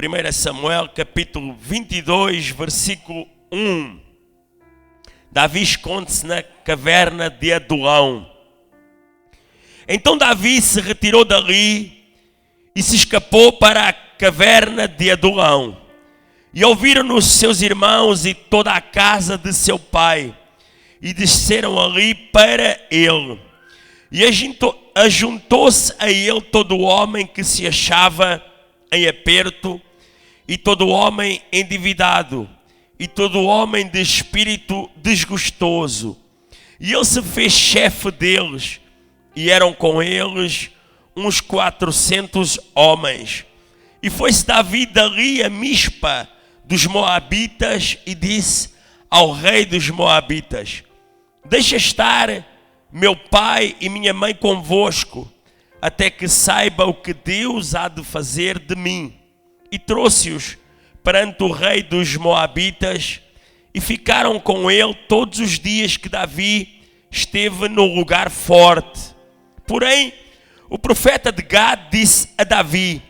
1 Samuel, capítulo 22, versículo 1. Davi esconde-se na caverna de Adulão. Então Davi se retirou dali e se escapou para a caverna de Adulão. E ouviram-no seus irmãos e toda a casa de seu pai, e desceram ali para ele. E ajuntou-se a ele todo homem que se achava em aperto, e todo homem endividado, e todo homem de espírito desgostoso. E ele se fez chefe deles, e eram com eles uns 400 homens. E foi-se Davi dali a Mispa dos Moabitas, e disse ao rei dos Moabitas: deixa estar meu pai e minha mãe convosco, até que saiba o que Deus há de fazer de mim. E trouxe-os perante o rei dos Moabitas, e ficaram com ele todos os dias que Davi esteve no lugar forte. Porém, o profeta de Gad disse a Davi: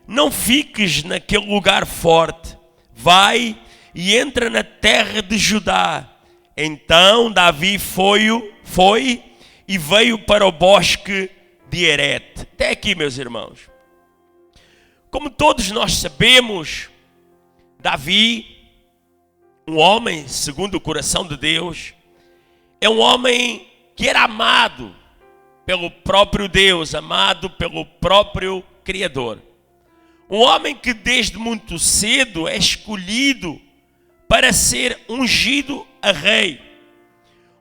não fiques naquele lugar forte, vai e entra na terra de Judá. Então Davi foi e veio para o bosque de Herete. Até aqui, meus irmãos. Como todos nós sabemos, Davi, um homem segundo o coração de Deus, é um homem que era amado pelo próprio Deus, amado pelo próprio Criador. Um homem que desde muito cedo é escolhido para ser ungido a rei.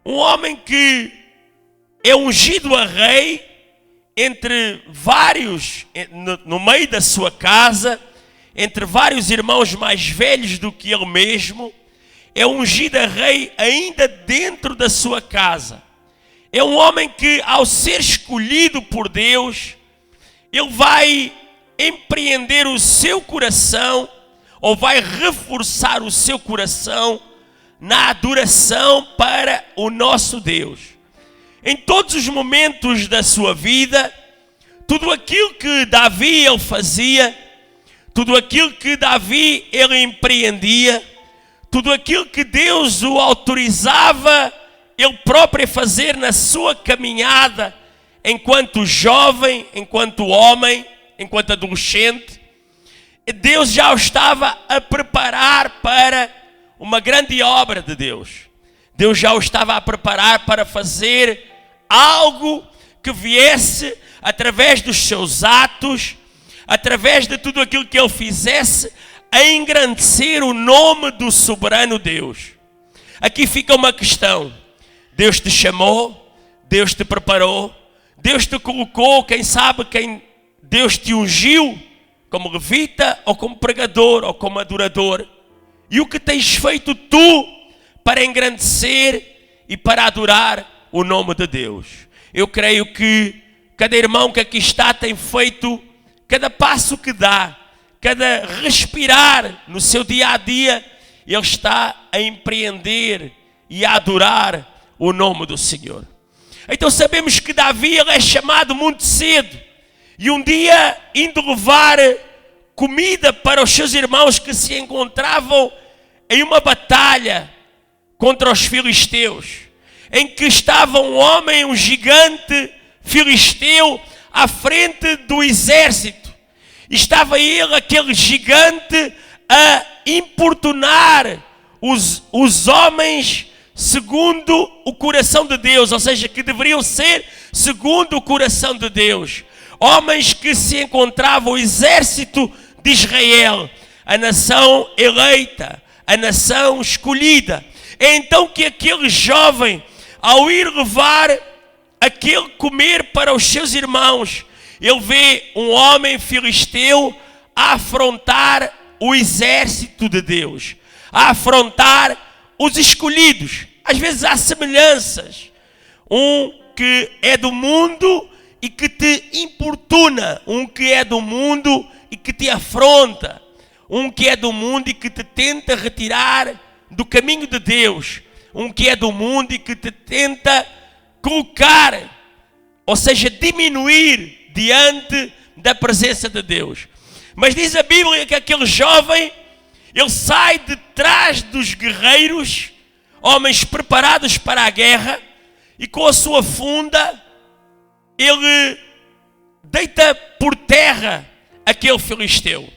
Um homem que é ungido a rei entre vários, no meio da sua casa, entre vários irmãos mais velhos do que ele mesmo. É ungido a rei ainda dentro da sua casa. É um homem que, ao ser escolhido por Deus, ele vai empreender o seu coração, ou vai reforçar o seu coração na adoração para o nosso Deus. Em todos os momentos da sua vida, tudo aquilo que Davi ele fazia, tudo aquilo que Davi ele empreendia, tudo aquilo que Deus o autorizava ele próprio a fazer na sua caminhada, enquanto jovem, enquanto homem, enquanto adolescente, Deus já o estava a preparar para uma grande obra de Deus. Deus já o estava a preparar para fazer algo que viesse através dos seus atos, através de tudo aquilo que ele fizesse, a engrandecer o nome do soberano Deus. Aqui fica uma questão: Deus te chamou, Deus te preparou, Deus te colocou, quem sabe quem Deus te ungiu como levita, ou como pregador, ou como adorador. E o que tens feito tu para engrandecer e para adorar o nome de Deus? Eu creio que cada irmão que aqui está tem feito cada passo que dá, cada respirar no seu dia a dia, ele está a empreender e a adorar o nome do Senhor. Então sabemos que Davi ele é chamado muito cedo, e um dia indo levar comida para os seus irmãos que se encontravam em uma batalha contra os filisteus, em que estava um homem, um gigante filisteu, à frente do exército. Estava ele, aquele gigante, a importunar os homens segundo o coração de Deus, ou seja, que deveriam ser segundo o coração de Deus. Homens que se encontravam, o exército de Israel, a nação eleita, a nação escolhida. É então que aquele jovem, ao ir levar aquele comer para os seus irmãos, ele vê um homem filisteu a afrontar o exército de Deus, a afrontar os escolhidos. Às vezes há semelhanças. Um que é do mundo e que te importuna, um que é do mundo e que te afronta, um que é do mundo e que te tenta retirar do caminho de Deus, um que é do mundo e que te tenta colocar, ou seja, diminuir diante da presença de Deus. Mas diz a Bíblia que aquele jovem, ele sai de trás dos guerreiros, homens preparados para a guerra, e com a sua funda, ele deita por terra aquele filisteu.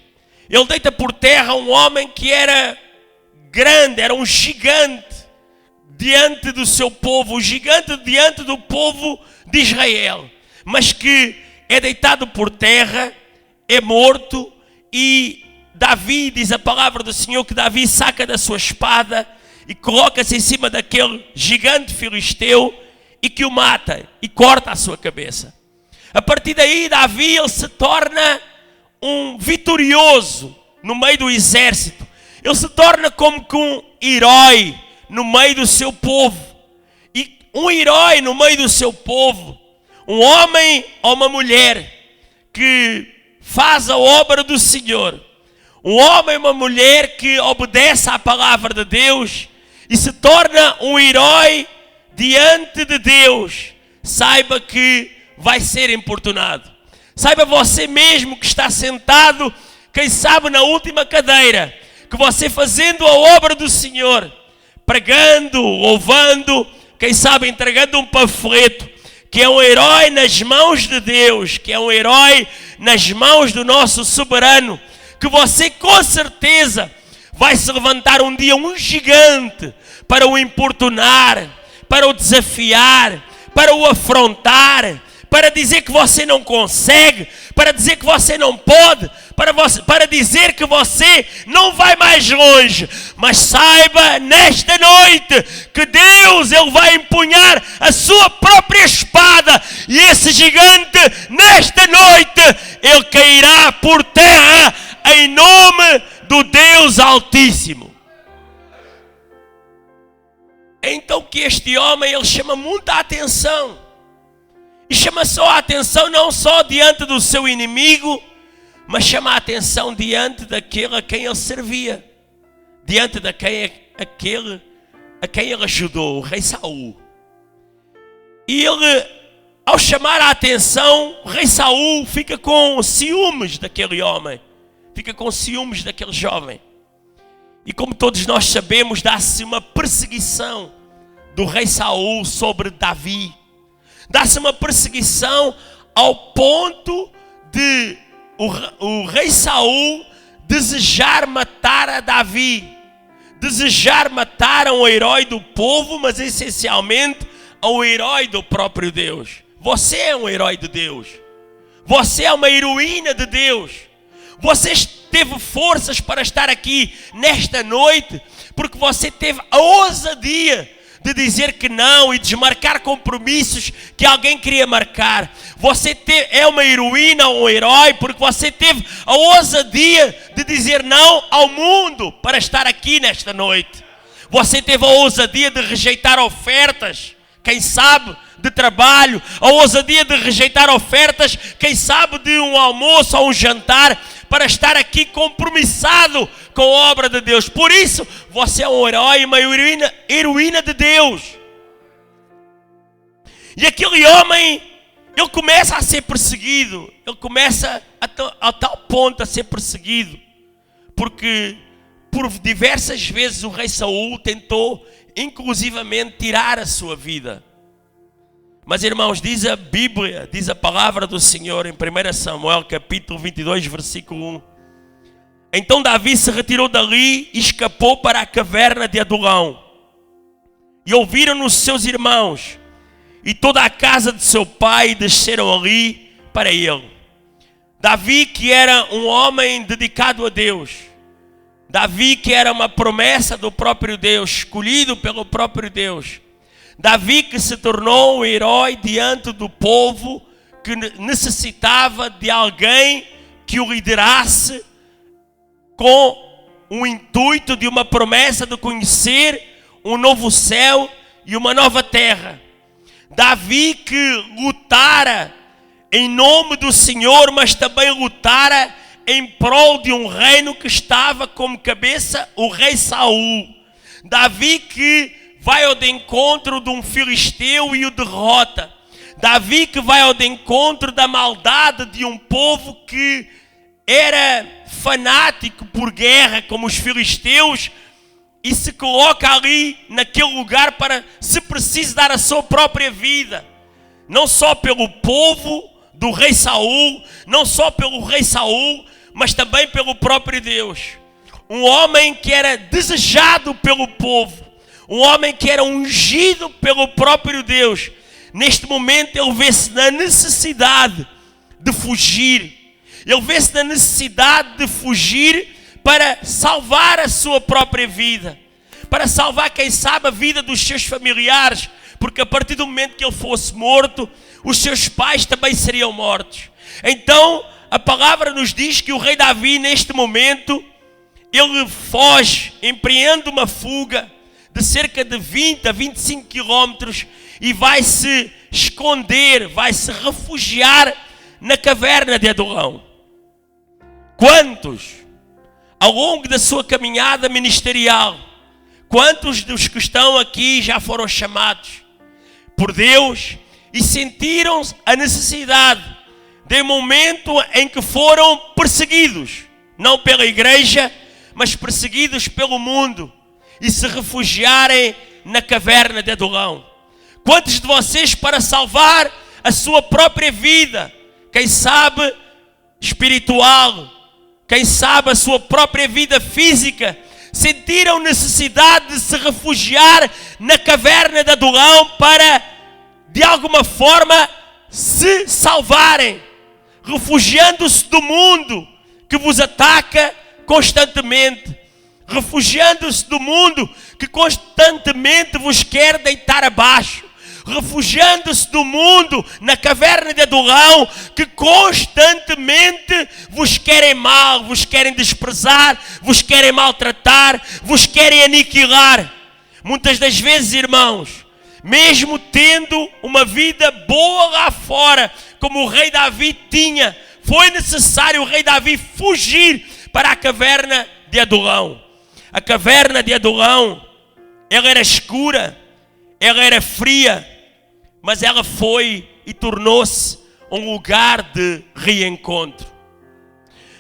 Ele deita por terra um homem que era grande, era um gigante diante do seu povo, um gigante diante do povo de Israel, mas que é deitado por terra, é morto, e Davi, diz a palavra do Senhor, que Davi saca da sua espada e coloca-se em cima daquele gigante filisteu e que o mata e corta a sua cabeça. A partir daí, Davi, ele se torna um vitorioso no meio do exército. Ele se torna como que um herói no meio do seu povo. E um herói no meio do seu povo, um homem ou uma mulher que faz a obra do Senhor, um homem ou uma mulher que obedece à palavra de Deus e se torna um herói diante de Deus, saiba que vai ser importunado. Saiba você mesmo que está sentado, quem sabe na última cadeira, que você fazendo a obra do Senhor, pregando, louvando, quem sabe entregando um panfleto, que é um herói nas mãos de Deus, que é um herói nas mãos do nosso soberano, que você com certeza vai se levantar um dia um gigante para o importunar, para o desafiar, para o afrontar, para dizer que você não consegue, para dizer que você não pode, para dizer que você não vai mais longe. Mas saiba nesta noite que Deus, Ele vai empunhar a sua própria espada, e esse gigante nesta noite ele cairá por terra em nome do Deus Altíssimo. Então que este homem, ele chama muita atenção. E chama só a atenção não só diante do seu inimigo, mas chama a atenção diante daquele a quem ele servia. Diante daquele a quem ele ajudou, o rei Saul. E ele, ao chamar a atenção, o rei Saul fica com ciúmes daquele homem. Fica com ciúmes daquele jovem. E como todos nós sabemos, dá-se uma perseguição do rei Saul sobre Davi. Dá-se uma perseguição ao ponto de o rei Saul desejar matar a Davi. Desejar matar a um herói do povo, mas essencialmente a um herói do próprio Deus. Você é um herói de Deus. Você é uma heroína de Deus. Você teve forças para estar aqui nesta noite, porque você teve a ousadia de dizer que não e desmarcar compromissos que alguém queria marcar. Você é uma heroína ou um herói porque você teve a ousadia de dizer não ao mundo para estar aqui nesta noite. Você teve a ousadia de rejeitar ofertas, quem sabe, de trabalho, a ousadia de rejeitar ofertas, quem sabe, de um almoço ou um jantar, para estar aqui compromissado com a obra de Deus. Por isso, você é um herói, uma heroína de Deus. E aquele homem, ele começa a ser perseguido. Ele começa a tal ponto a ser perseguido, porque por diversas vezes o rei Saul tentou, inclusivamente, tirar a sua vida. Mas, irmãos, diz a Bíblia, diz a palavra do Senhor em 1 Samuel, capítulo 22, versículo 1. Então Davi se retirou dali e escapou para a caverna de Adulão. E ouviram-no seus irmãos, e toda a casa de seu pai desceram ali para ele. Davi, que era um homem dedicado a Deus. Davi, que era uma promessa do próprio Deus, escolhido pelo próprio Deus. Davi, que se tornou um herói diante do povo, que necessitava de alguém que o liderasse com o intuito de uma promessa de conhecer um novo céu e uma nova terra. Davi, que lutara em nome do Senhor, mas também lutara em prol de um reino que estava como cabeça o rei Saul. Davi, que vai ao encontro de um filisteu e o derrota. Davi, que vai ao encontro da maldade de um povo que era fanático por guerra, como os filisteus, e se coloca ali naquele lugar para, se preciso, dar a sua própria vida, não só pelo povo do rei Saul, não só pelo rei Saul, mas também pelo próprio Deus. Um homem que era desejado pelo povo, um homem que era ungido pelo próprio Deus. Neste momento ele vê-se na necessidade de fugir. Ele vê-se na necessidade de fugir para salvar a sua própria vida, para salvar, quem sabe, a vida dos seus familiares, porque a partir do momento que ele fosse morto, os seus pais também seriam mortos. Então a palavra nos diz que o rei Davi, neste momento, ele foge, empreende uma fuga de cerca de 20 a 25 quilómetros e vai se esconder, vai se refugiar na caverna de Adulão. Quantos, ao longo da sua caminhada ministerial, quantos dos que estão aqui já foram chamados por Deus e sentiram a necessidade de um momento em que foram perseguidos, não pela igreja, mas perseguidos pelo mundo, e se refugiarem na caverna de Adulão? Quantos de vocês, para salvar a sua própria vida, quem sabe espiritual, quem sabe a sua própria vida física, sentiram necessidade de se refugiar na caverna de Adulão para, de alguma forma, se salvarem, refugiando-se do mundo que vos ataca constantemente, refugiando-se do mundo que constantemente vos quer deitar abaixo, refugiando-se do mundo na caverna de Adulão que constantemente vos querem mal, vos querem desprezar, vos querem maltratar, vos querem aniquilar. Muitas das vezes, irmãos, mesmo tendo uma vida boa lá fora, como o rei Davi tinha, foi necessário o rei Davi fugir para a caverna de Adulão. A caverna de Adulão, ela era escura, ela era fria, mas ela foi e tornou-se um lugar de reencontro.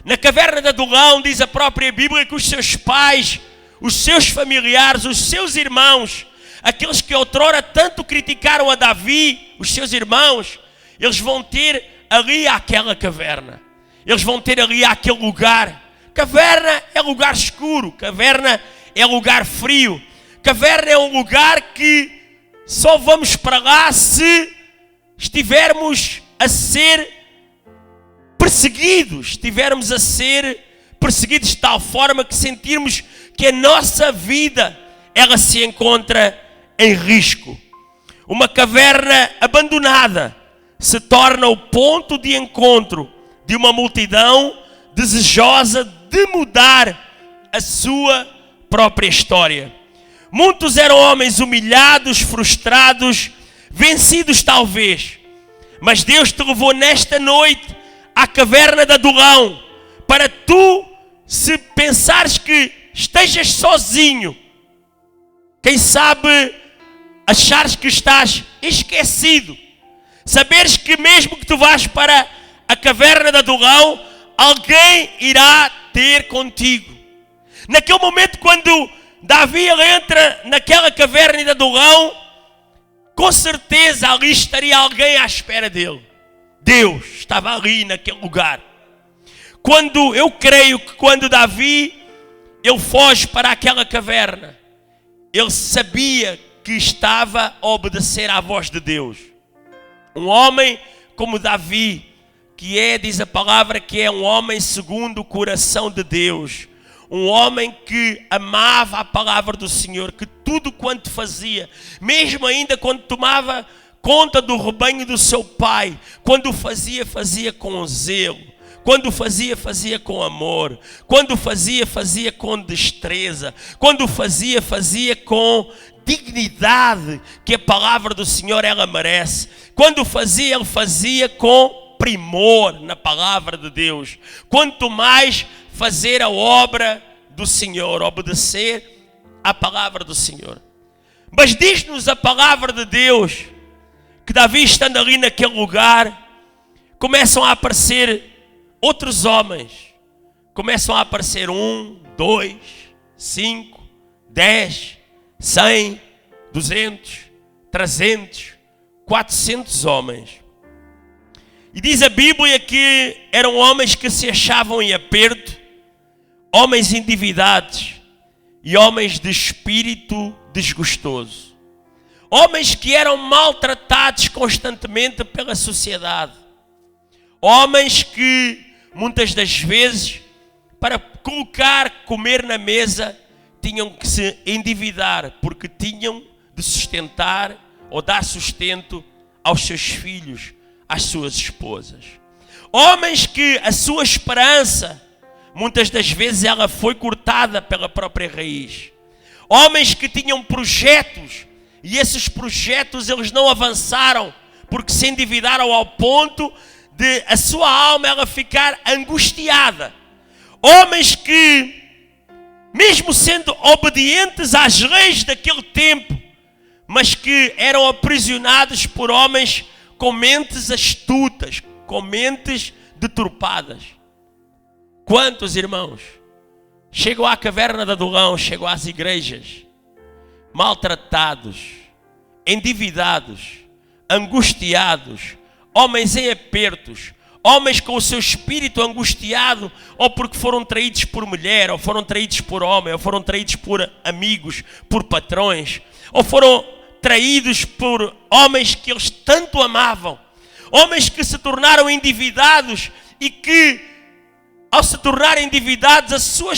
Na caverna de Adulão, diz a própria Bíblia, que os seus pais, os seus familiares, os seus irmãos, aqueles que outrora tanto criticaram a Davi, os seus irmãos, eles vão ter ali aquela caverna. Eles vão ter ali aquele lugar. Caverna é lugar escuro, caverna é lugar frio, caverna é um lugar que só vamos para lá se estivermos a ser perseguidos, estivermos a ser perseguidos de tal forma que sentirmos que a nossa vida, ela se encontra em risco. Uma caverna abandonada se torna o ponto de encontro de uma multidão desejosa de mudar a sua própria história. Muitos eram homens humilhados, frustrados, vencidos talvez, mas Deus te levou nesta noite à caverna de Adulão para tu, se pensares que estejas sozinho, quem sabe achares que estás esquecido, saberes que mesmo que tu vás para a caverna de Adulão, alguém irá ter contigo. Naquele momento, quando Davi entra naquela caverna de Adulão, com certeza ali estaria alguém à espera dele. Deus estava ali naquele lugar. Eu creio que quando Davi ele foge para aquela caverna, ele sabia que estava a obedecer à voz de Deus. Um homem como Davi, que é, diz a palavra, que é um homem segundo o coração de Deus. Um homem que amava a palavra do Senhor, que tudo quanto fazia, mesmo ainda quando tomava conta do rebanho do seu pai, quando fazia, fazia com zelo, quando fazia, fazia com amor, quando fazia, fazia com destreza, quando fazia, fazia com dignidade que a palavra do Senhor ela merece, quando fazia, ele fazia com primor na palavra de Deus. Quanto mais fazer a obra do Senhor, obedecer à palavra do Senhor. Mas diz-nos a palavra de Deus que Davi, estando ali naquele lugar, começam a aparecer outros homens, começam a aparecer 1, 2, 5, 10, 100, 200, 300, 400 homens. E diz a Bíblia que eram homens que se achavam em aperto, homens endividados e homens de espírito desgostoso. Homens que eram maltratados constantemente pela sociedade. Homens que muitas das vezes, para colocar comer na mesa, tinham que se endividar, porque tinham de sustentar ou dar sustento aos seus filhos, às suas esposas. Homens que a sua esperança, muitas das vezes ela foi cortada pela própria raiz. Homens que tinham projetos, e esses projetos eles não avançaram, porque se endividaram ao ponto de a sua alma ela ficar angustiada. Homens que, mesmo sendo obedientes às leis daquele tempo, mas que eram aprisionados por homens com mentes astutas, com mentes deturpadas. Quantos irmãos chegam à caverna de Adulão, chegam às igrejas, maltratados, endividados, angustiados, homens em apertos, homens com o seu espírito angustiado, ou porque foram traídos por mulher, ou foram traídos por homem, ou foram traídos por amigos, por patrões, ou foram traídos por homens que eles tanto amavam, homens que se tornaram endividados e que, ao se tornarem endividados, a sua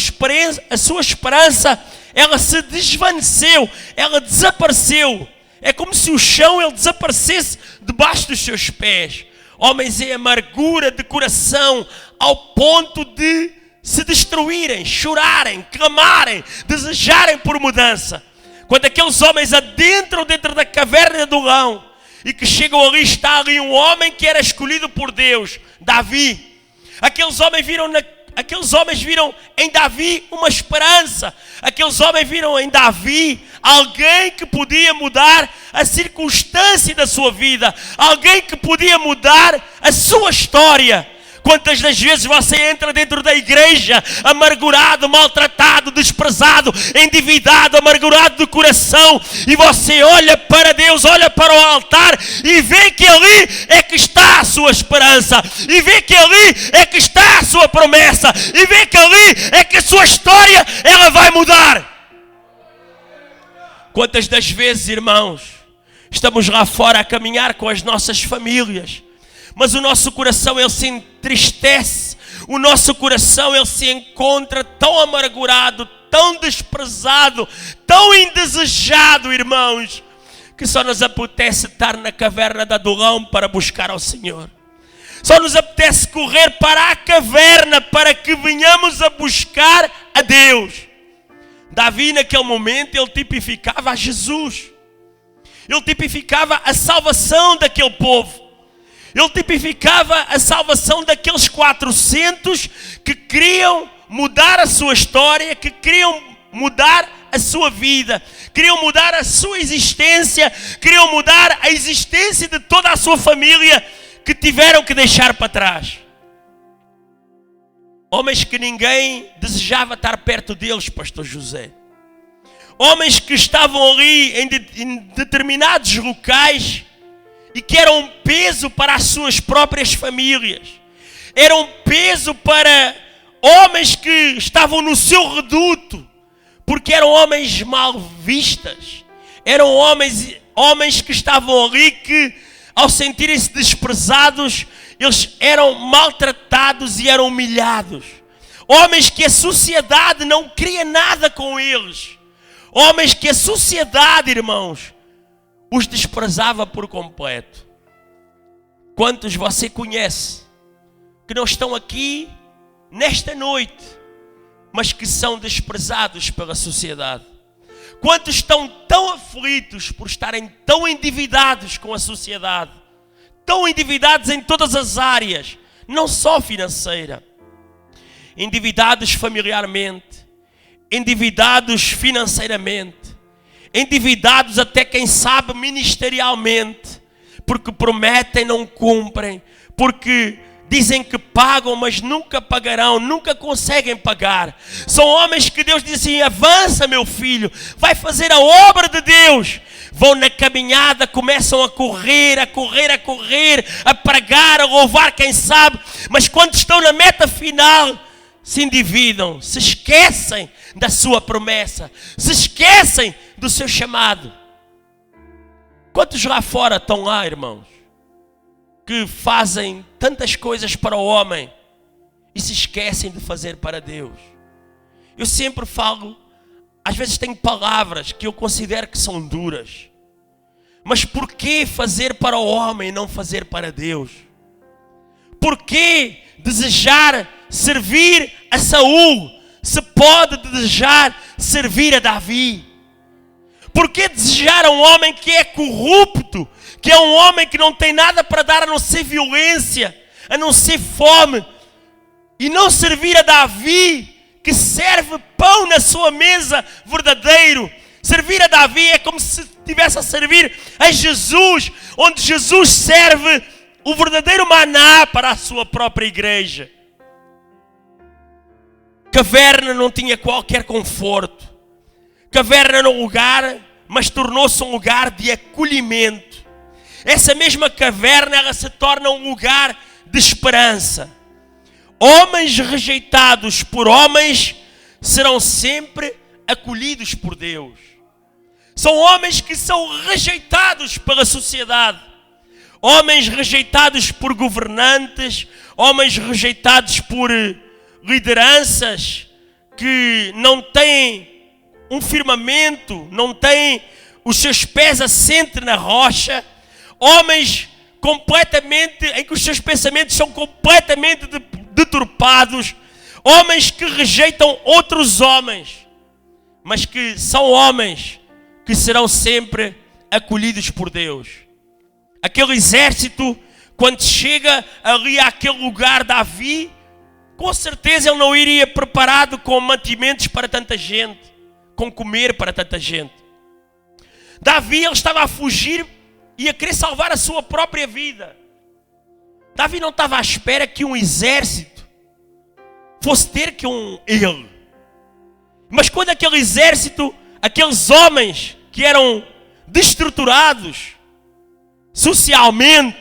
esperança ela se desvaneceu, ela desapareceu. É como se o chão ele desaparecesse debaixo dos seus pés. Homens em amargura de coração, ao ponto de se destruírem, chorarem, clamarem, desejarem por mudança. Quando aqueles homens adentram dentro da caverna de Adulão e que chegam ali, está ali um homem que era escolhido por Deus, Davi. Aqueles homens viram em Davi uma esperança. Aqueles homens viram em Davi alguém que podia mudar a circunstância da sua vida, alguém que podia mudar a sua história. Quantas das vezes você entra dentro da igreja amargurado, maltratado, desprezado, endividado, amargurado do coração, e você olha para Deus, olha para o altar e vê que ali é que está a sua esperança, e vê que ali é que está a sua promessa, e vê que ali é que a sua história ela vai mudar. Quantas das vezes, irmãos, estamos lá fora a caminhar com as nossas famílias, mas o nosso coração ele se entristece, o nosso coração ele se encontra tão amargurado, tão desprezado, tão indesejado, irmãos, que só nos apetece estar na caverna de Adulão para buscar ao Senhor. Só nos apetece correr para a caverna para que venhamos a buscar a Deus. Davi naquele momento ele tipificava a Jesus, ele tipificava a salvação daquele povo. Ele tipificava a salvação daqueles 400 que queriam mudar a sua história, que queriam mudar a sua vida, queriam mudar a sua existência, queriam mudar a existência de toda a sua família que tiveram que deixar para trás. Homens que ninguém desejava estar perto deles, pastor José. Homens que estavam ali em determinados locais e que eram um peso para as suas próprias famílias. Eram um peso para homens que estavam no seu reduto, porque eram homens mal vistas. Eram homens que estavam ali que, ao sentirem-se desprezados, eles eram maltratados e eram humilhados. Homens que a sociedade não queria nada com eles. Homens que a sociedade, irmãos, os desprezava por completo. Quantos você conhece que não estão aqui nesta noite, mas que são desprezados pela sociedade? Quantos estão tão aflitos por estarem tão endividados com a sociedade, tão endividados em todas as áreas, não só financeira, endividados familiarmente, endividados financeiramente, endividados até quem sabe ministerialmente, porque prometem, não cumprem, porque dizem que pagam, mas nunca pagarão, nunca conseguem pagar. São homens que Deus diz assim: avança, meu filho, vai fazer a obra de Deus. Vão na caminhada, começam a correr, a pregar, a louvar, quem sabe, mas quando estão na meta final, se endividam, se esquecem da sua promessa, se esquecem do seu chamado. Quantos lá fora estão lá, irmãos, que fazem tantas coisas para o homem e se esquecem de fazer para Deus? Eu sempre falo, às vezes tenho palavras que eu considero que são duras, mas por que fazer para o homem e não fazer para Deus? Por que desejar servir a Saul se pode desejar servir a Davi? Por que desejar um homem que é corrupto, que é um homem que não tem nada para dar a não ser violência, a não ser fome, e não servir a Davi, que serve pão na sua mesa verdadeiro? Servir a Davi é como se estivesse a servir a Jesus, onde Jesus serve o verdadeiro maná para a sua própria igreja. Caverna não tinha qualquer conforto. Caverna era um lugar, mas tornou-se um lugar de acolhimento. Essa mesma caverna, ela se torna um lugar de esperança. Homens rejeitados por homens serão sempre acolhidos por Deus. São homens que são rejeitados pela sociedade. Homens rejeitados por governantes, homens rejeitados por lideranças que não têm um firmamento, não têm os seus pés assentes na rocha, homens completamente, em que os seus pensamentos são completamente deturpados, homens que rejeitam outros homens, mas que são homens que serão sempre acolhidos por Deus. Aquele exército, quando chega ali àquele lugar, Davi, com certeza ele não iria preparado com mantimentos para tanta gente, com comer para tanta gente. Davi, ele estava a fugir e a querer salvar a sua própria vida. Davi não estava à espera que um exército fosse ter que ele. Mas quando aquele exército, aqueles homens que eram destruturados socialmente,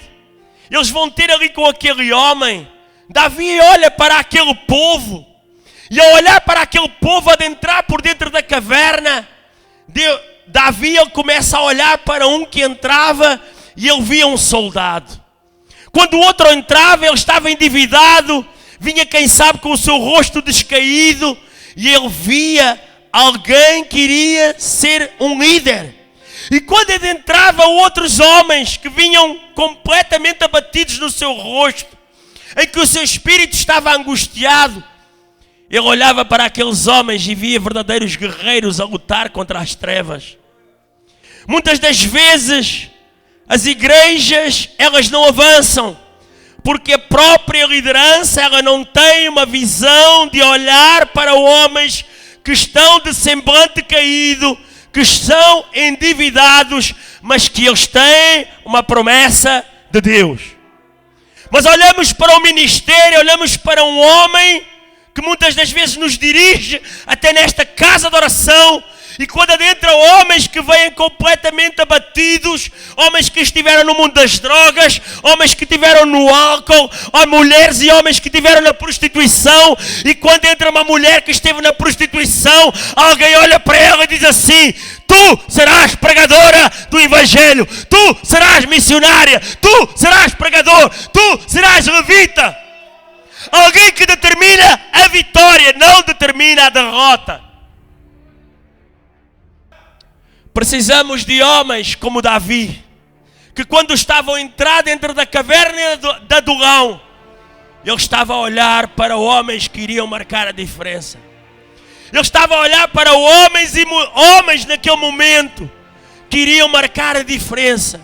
eles vão ter ali com aquele homem, Davi olha para aquele povo, e ao olhar para aquele povo adentrar por dentro da caverna, Davi ele começa a olhar para um que entrava e ele via um soldado. Quando o outro entrava, ele estava endividado, vinha quem sabe com o seu rosto descaído, e ele via alguém que iria ser um líder. E quando ele entrava, outros homens que vinham completamente abatidos no seu rosto, em que o seu espírito estava angustiado, ele olhava para aqueles homens e via verdadeiros guerreiros a lutar contra as trevas. Muitas das vezes, as igrejas, elas não avançam, porque a própria liderança, ela não tem uma visão de olhar para homens que estão de semblante caído, que estão endividados, mas que eles têm uma promessa de Deus. Mas olhamos para o ministério, olhamos para um homem que muitas das vezes nos dirige até nesta casa de oração, e quando adentra homens que vêm completamente abatidos, homens que estiveram no mundo das drogas, homens que estiveram no álcool, mulheres e homens que estiveram na prostituição, e quando entra uma mulher que esteve na prostituição, alguém olha para ela e diz assim: tu serás pregadora do Evangelho, tu serás missionária, tu serás pregador, tu serás levita. Alguém que determina a vitória, não determina a derrota. Precisamos de homens como Davi, que quando estavam a entrar dentro da caverna de Adulão, ele estava a olhar para homens que iriam marcar a diferença. Ele estava a olhar para homens naquele momento que iriam marcar a diferença.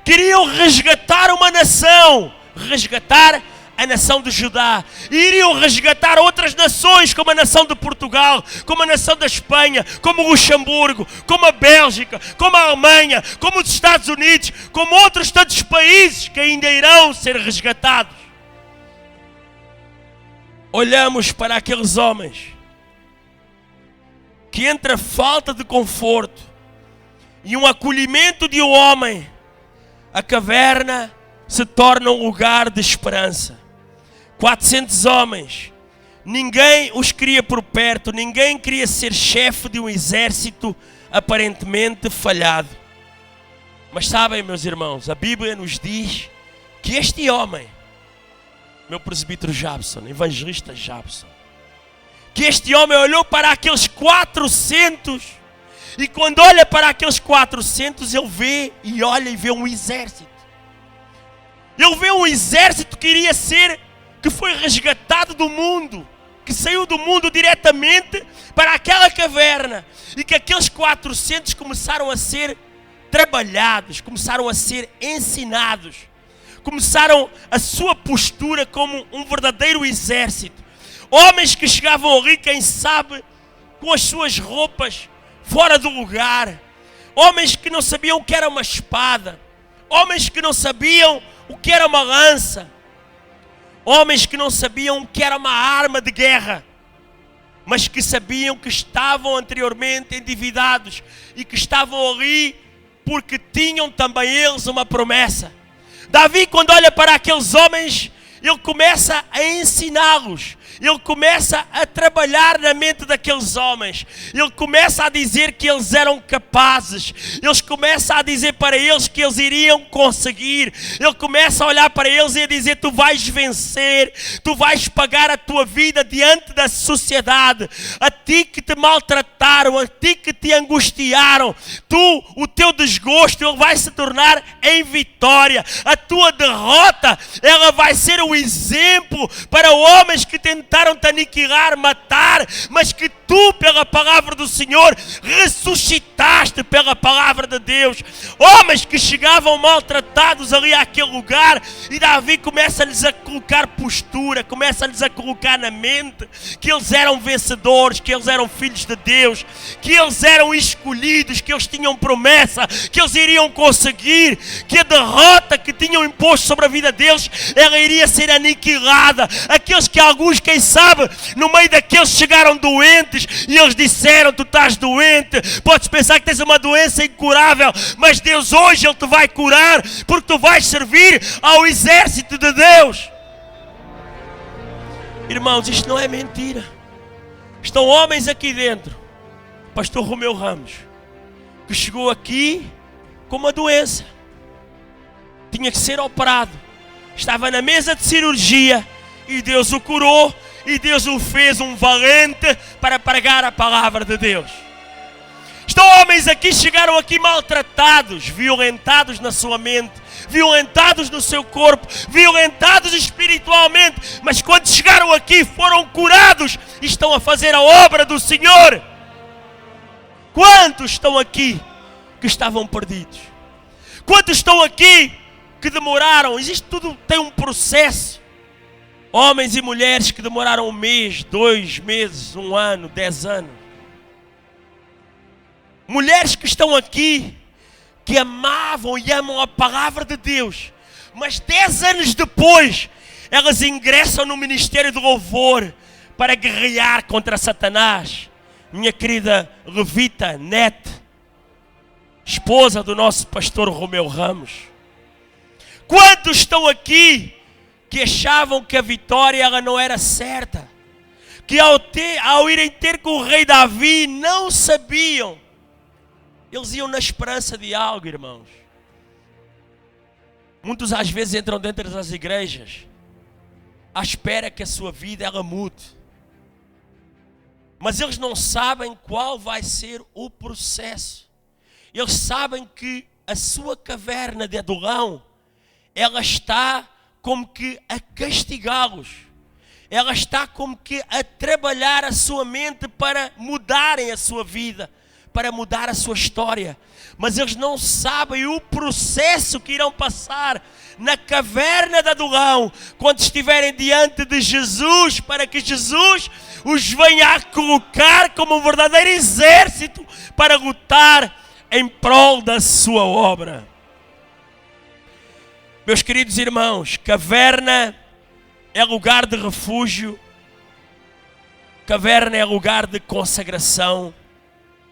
Queriam resgatar uma nação, resgatar a nação de Judá. E iriam resgatar outras nações, como a nação de Portugal, como a nação da Espanha, como o Luxemburgo, como a Bélgica, como a Alemanha, como os Estados Unidos, como outros tantos países que ainda irão ser resgatados. olhamos para aqueles homens que entre a falta de conforto e um acolhimento de um homem, a caverna se torna um lugar de esperança. 400 homens, ninguém os queria por perto, ninguém queria ser chefe de um exército aparentemente falhado. Mas sabem, meus irmãos, a Bíblia nos diz que este homem, meu presbítero Jabson, evangelista Jabson, que este homem olhou para aqueles 400, e quando olha para aqueles 400, ele vê e olha e vê um exército. Ele vê um exército que foi resgatado do mundo, que saiu do mundo diretamente para aquela caverna, e que aqueles 400 começaram a ser trabalhados, começaram a ser ensinados, começaram a sua postura como um verdadeiro exército. Homens que chegavam ali, quem sabe, com as suas roupas fora do lugar. Homens que não sabiam o que era uma espada. Homens que não sabiam o que era uma lança. Homens que não sabiam o que era uma arma de guerra. Mas que sabiam que estavam anteriormente endividados. E que estavam ali porque tinham também eles uma promessa. Davi, quando olha para aqueles homens, ele começa a ensiná-los. Ele começa a trabalhar na mente daqueles homens. Ele começa a dizer que eles eram capazes. Ele começa a dizer para eles que eles iriam conseguir. Ele começa a olhar para eles e a dizer: tu vais vencer. Tu vais pagar a tua vida diante da sociedade. A ti que te maltrataram, a ti que te angustiaram. O teu desgosto, ele vai se tornar em vitória. A tua derrota, ela vai ser um exemplo para homens que tentaram te aniquilar, matar, mas que tu, pela palavra do Senhor, ressuscitaste pela palavra de Deus. Homens que chegavam maltratados ali àquele lugar, e Davi começa-lhes a colocar postura, começa-lhes a colocar na mente que eles eram vencedores, que eles eram filhos de Deus, que eles eram escolhidos, que eles tinham promessa, que eles iriam conseguir, que a derrota que tinham imposto sobre a vida deles, ela iria ser aniquilada. Aqueles que alguns, quem sabe, no meio daqueles chegaram doentes, e eles disseram: tu estás doente, podes pensar que tens uma doença incurável, mas Deus hoje Ele te vai curar, porque tu vais servir ao exército de Deus. Irmãos, isto não é mentira. Estão homens aqui dentro, pastor Romeu Ramos, que chegou aqui com uma doença, tinha que ser operado, estava na mesa de cirurgia, e Deus o curou, e Deus o fez um valente para pregar a palavra de Deus. Estão homens aqui, chegaram aqui maltratados, violentados na sua mente, violentados no seu corpo, violentados espiritualmente, mas quando chegaram aqui foram curados e estão a fazer a obra do Senhor. Quantos estão aqui que estavam perdidos? Quantos estão aqui que demoraram? Existe tudo, tem um processo. Homens e mulheres que demoraram 1 mês, 2 meses, 1 ano, 10 anos. Mulheres que estão aqui, que amavam e amam a palavra de Deus, mas 10 anos depois, elas ingressam no ministério do louvor para guerrear contra Satanás. Minha querida Levita Nete, esposa do nosso pastor Romeu Ramos. Quantos estão aqui que achavam que a vitória ela não era certa? Que ao irem ter com o rei Davi, não sabiam. Eles iam na esperança de algo, irmãos. Muitos às vezes entram dentro das igrejas à espera que a sua vida ela mude. Mas eles não sabem qual vai ser o processo. Eles sabem que a sua caverna de Adulão, ela está como que a castigá-los. Ela está como que a trabalhar a sua mente para mudarem a sua vida, para mudar a sua história. Mas eles não sabem o processo que irão passar na caverna de Adulão, quando estiverem diante de Jesus, para que Jesus os venha a colocar como um verdadeiro exército para lutar em prol da sua obra. Meus queridos irmãos, caverna é lugar de refúgio, Caverna é lugar de consagração.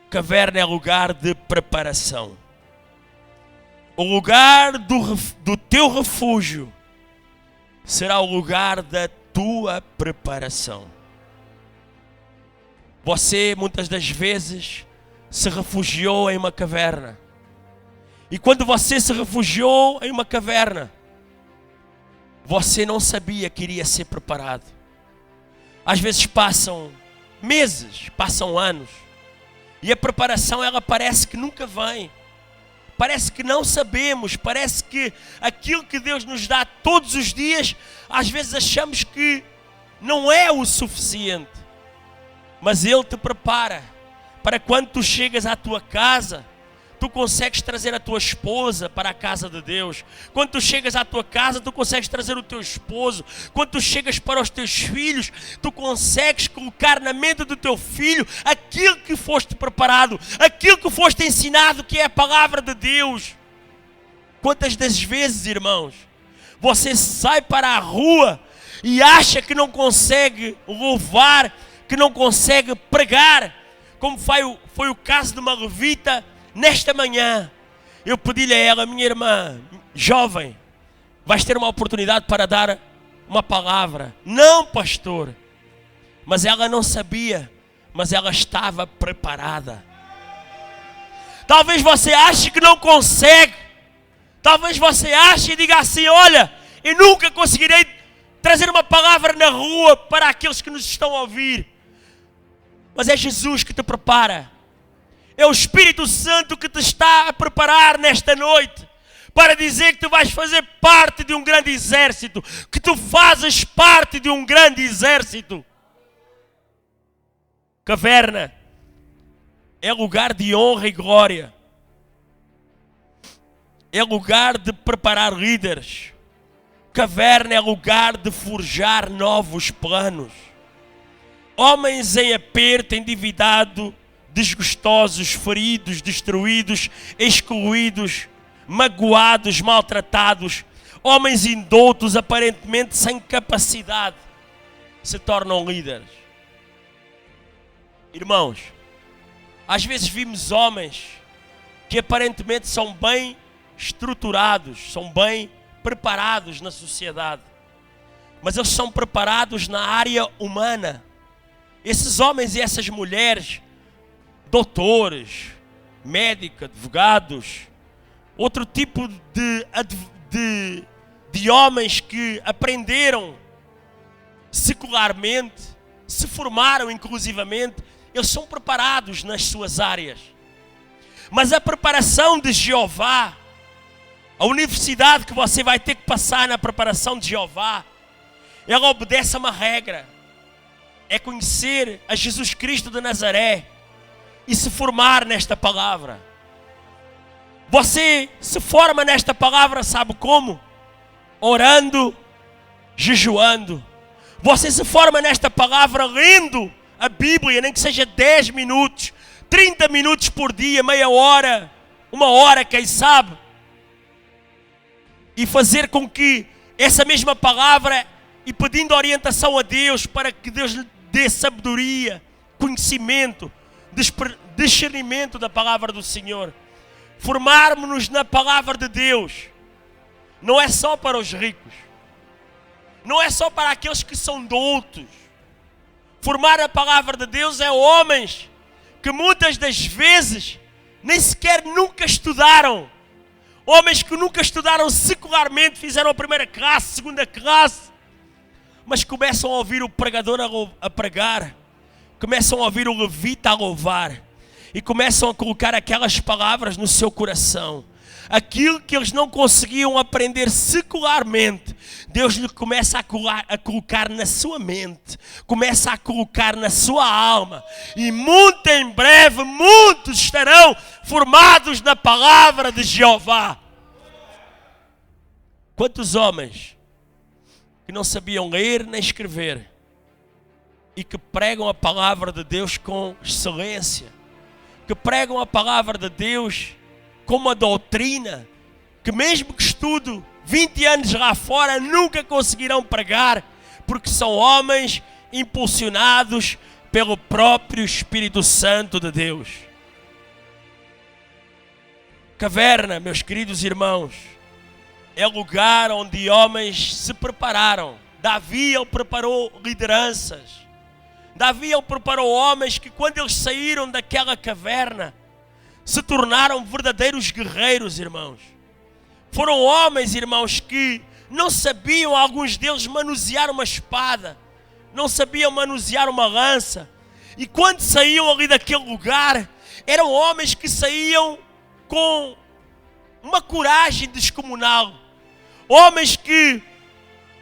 Caverna é lugar de preparação. O lugar do teu refúgio será o lugar da tua preparação. Você muitas das vezes se refugiou em uma caverna. E quando você se refugiou em uma caverna, você não sabia que iria ser preparado. Às vezes passam meses, passam anos, e a preparação ela parece que nunca vem. Parece que não sabemos, parece que aquilo que Deus nos dá todos os dias, às vezes achamos que não é o suficiente. Mas Ele te prepara para quando tu chegas à tua casa, tu consegues trazer a tua esposa para a casa de Deus. Quando tu chegas à tua casa, tu consegues trazer o teu esposo. Quando tu chegas para os teus filhos, tu consegues colocar na mente do teu filho aquilo que foste preparado, aquilo que foste ensinado, que é a palavra de Deus. Quantas das vezes, irmãos, você sai para a rua e acha que não consegue louvar, que não consegue pregar, como foi o caso de uma levita. Nesta manhã, eu pedi-lhe a ela: minha irmã, jovem, vais ter uma oportunidade para dar uma palavra. Não, pastor. Mas ela não sabia, mas ela estava preparada. Talvez você ache que não consegue. Talvez você ache e diga assim: olha, eu nunca conseguirei trazer uma palavra na rua para aqueles que nos estão a ouvir. Mas é Jesus que te prepara. É o Espírito Santo que te está a preparar nesta noite para dizer que tu vais fazer parte de um grande exército, que tu fazes parte de um grande exército. Caverna é lugar de honra e glória. É lugar de preparar líderes. Caverna é lugar de forjar novos planos. Homens em aperto, endividado, desgostosos, feridos, destruídos, excluídos, magoados, maltratados, homens indoutos, aparentemente sem capacidade, se tornam líderes. Irmãos, às vezes vimos homens que aparentemente são bem estruturados, são bem preparados na sociedade, mas eles são preparados na área humana. Esses homens e essas mulheres, doutores, médicos, advogados, outro tipo de homens que aprenderam secularmente, se formaram inclusivamente, eles são preparados nas suas áreas. Mas a preparação de Jeová, a universidade que você vai ter que passar na preparação de Jeová, ela obedece a uma regra: é conhecer a Jesus Cristo de Nazaré e se formar nesta palavra. Você se forma nesta palavra, sabe como? Orando, jejuando. Você se forma nesta palavra lendo a Bíblia, nem que seja 10 minutos, 30 minutos por dia, meia hora, uma hora, quem sabe. E fazer com que essa mesma palavra, e pedindo orientação a Deus para que Deus lhe dê sabedoria, conhecimento, discernimento da palavra do Senhor. Formarmos-nos na palavra de Deus não é só para os ricos, não é só para aqueles que são doutos. Formar a palavra de Deus é homens que muitas das vezes nem sequer nunca estudaram, homens que nunca estudaram secularmente, fizeram a primeira classe, segunda classe, mas começam a ouvir o pregador a pregar, começam a ouvir o levita a louvar e começam a colocar aquelas palavras no seu coração. Aquilo que eles não conseguiam aprender secularmente, Deus lhe começa a colocar na sua mente, começa a colocar na sua alma, e muito em breve muitos estarão formados na palavra de Jeová. Quantos homens que não sabiam ler nem escrever e que pregam a palavra de Deus com excelência, que pregam a palavra de Deus com uma doutrina que mesmo que estudo 20 anos lá fora nunca conseguirão pregar, porque são homens impulsionados pelo próprio Espírito Santo de Deus. Caverna, meus queridos irmãos, é lugar onde homens se prepararam. Davi, ele preparou lideranças. Davi, ele preparou homens que, quando eles saíram daquela caverna, se tornaram verdadeiros guerreiros, irmãos. Foram homens, irmãos, que não sabiam, alguns deles, manusear uma espada, não sabiam manusear uma lança. E quando saíam ali daquele lugar, eram homens que saíam com uma coragem descomunal. Homens que,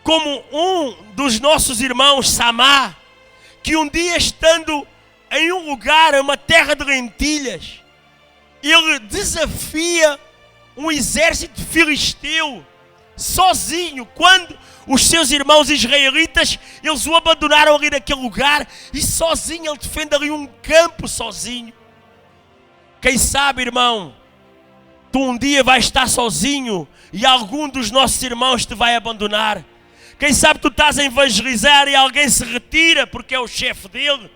como um dos nossos irmãos, Samá, que um dia, estando em um lugar, uma terra de lentilhas, ele desafia um exército filisteu, sozinho, quando os seus irmãos israelitas, eles o abandonaram ali naquele lugar, e sozinho ele defende ali um campo sozinho. Quem sabe, irmão, tu um dia vais estar sozinho e algum dos nossos irmãos te vai abandonar. Quem sabe tu estás a evangelizar e alguém se retira porque é o chefe dele.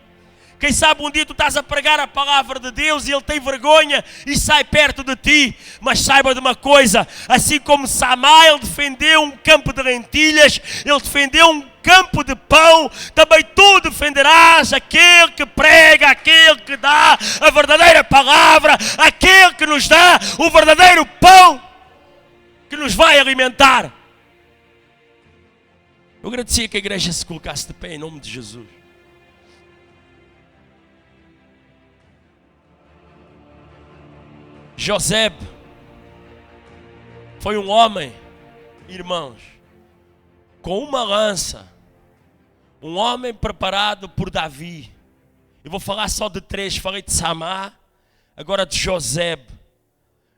Quem sabe um dia tu estás a pregar a palavra de Deus e ele tem vergonha e sai perto de ti. Mas saiba de uma coisa, assim como Samá, ele defendeu um campo de lentilhas, ele defendeu um campo de pão, também tu defenderás aquele que prega, aquele que dá a verdadeira palavra, aquele que nos dá o verdadeiro pão que nos vai alimentar. Eu agradecia que a igreja se colocasse de pé em nome de Jesus. José foi um homem, irmãos, com uma lança, um homem preparado por Davi. Eu vou falar só de três, falei de Samá, agora de José.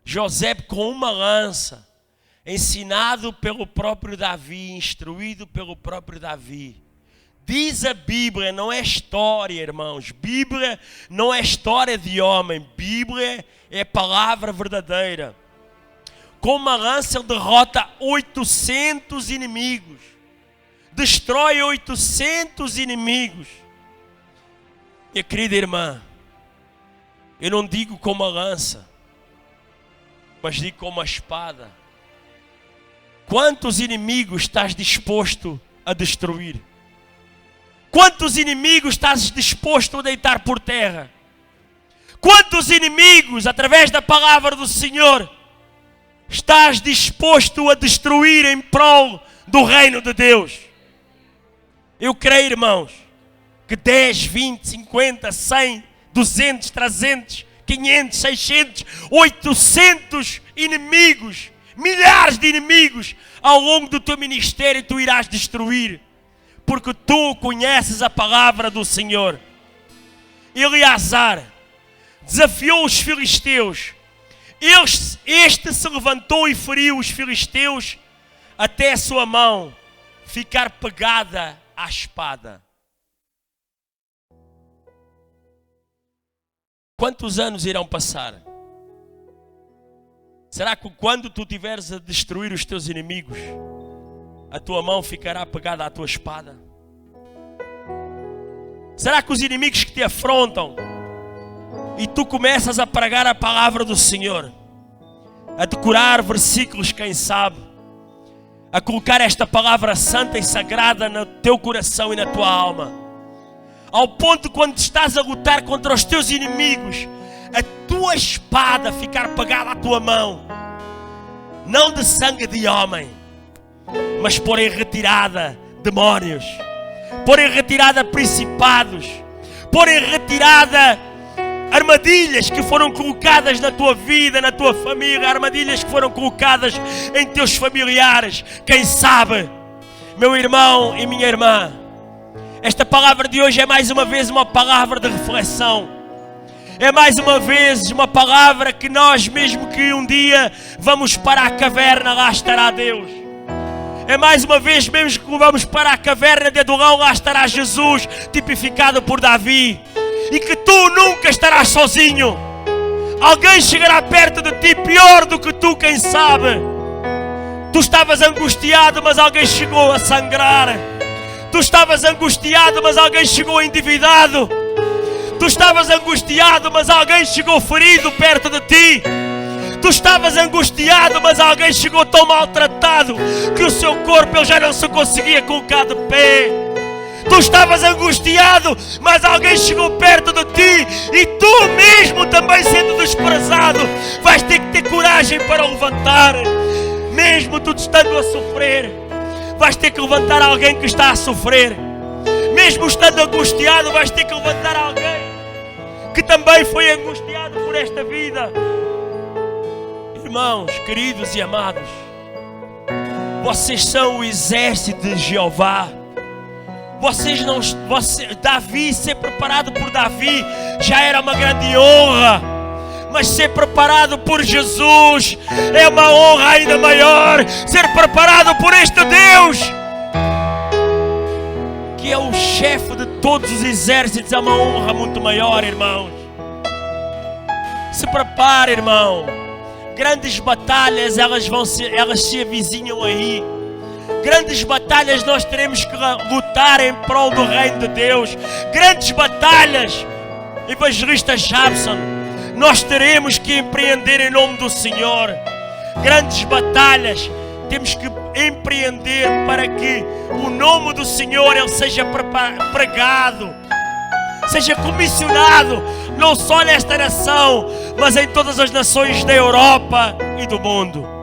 José com uma lança, ensinado pelo próprio Davi, instruído pelo próprio Davi. Diz a Bíblia, não é história, irmãos. Bíblia não é história de homem. Bíblia é palavra verdadeira. Com uma lança ele derrota 800 inimigos. Destrói 800 inimigos. Minha querida irmã, eu não digo com uma lança, mas digo com uma espada. Quantos inimigos estás disposto a destruir? Quantos inimigos estás disposto a deitar por terra? Quantos inimigos, através da palavra do Senhor, estás disposto a destruir em prol do reino de Deus? Eu creio, irmãos, que 10, 20, 50, 100, 200, 300, 500, 600, 800 inimigos, milhares de inimigos ao longo do teu ministério tu irás destruir. Porque tu conheces a palavra do Senhor. Eleazar desafiou os filisteus. Este se levantou e feriu os filisteus até a sua mão ficar pegada à espada. Quantos anos irão passar? Será que quando tu estiveres a destruir os teus inimigos, a tua mão ficará pegada à tua espada? Será que os inimigos que te afrontam e tu começas a pregar a palavra do Senhor, a decorar versículos, quem sabe, a colocar esta palavra santa e sagrada no teu coração e na tua alma, ao ponto de quando estás a lutar contra os teus inimigos, a tua espada ficar pegada à tua mão, não de sangue de homem, mas pôr em retirada demónios, pôr em retirada principados, pôr em retirada armadilhas que foram colocadas na tua vida, na tua família, armadilhas que foram colocadas em teus familiares. Quem sabe, meu irmão e minha irmã, esta palavra de hoje é mais uma vez uma palavra de reflexão. É mais uma vez uma palavra que nós, mesmo que um dia vamos para a caverna, lá estará Deus. É mais uma vez, mesmo que vamos para a caverna de Adulão, lá estará Jesus, tipificado por Davi. E que tu nunca estarás sozinho. Alguém chegará perto de ti pior do que tu, quem sabe. Tu estavas angustiado, mas alguém chegou a sangrar. Tu estavas angustiado, mas alguém chegou endividado. Tu estavas angustiado, mas alguém chegou ferido perto de ti. Tu estavas angustiado, mas alguém chegou tão maltratado que o seu corpo ele já não se conseguia colocar de pé. Tu estavas angustiado, mas alguém chegou perto de ti e tu mesmo também sendo desprezado vais ter que ter coragem para o levantar. Mesmo tu estando a sofrer, vais ter que levantar alguém que está a sofrer. Mesmo estando angustiado, vais ter que levantar alguém que também foi angustiado por esta vida. Irmãos, queridos e amados, vocês são o exército de Jeová. Davi, ser preparado por Davi já era uma grande honra, mas ser preparado por Jesus é uma honra ainda maior. Ser preparado por este Deus, que é o chefe de todos os exércitos, é uma honra muito maior, irmãos. Se prepare, irmão. Grandes batalhas, elas se avizinham aí. Grandes batalhas nós teremos que lutar em prol do reino de Deus. Grandes batalhas, evangelista Jabson, nós teremos que empreender em nome do Senhor. Grandes batalhas temos que empreender para que o nome do Senhor ele seja pregado, seja comissionado, não só nesta nação, mas em todas as nações da Europa e do mundo.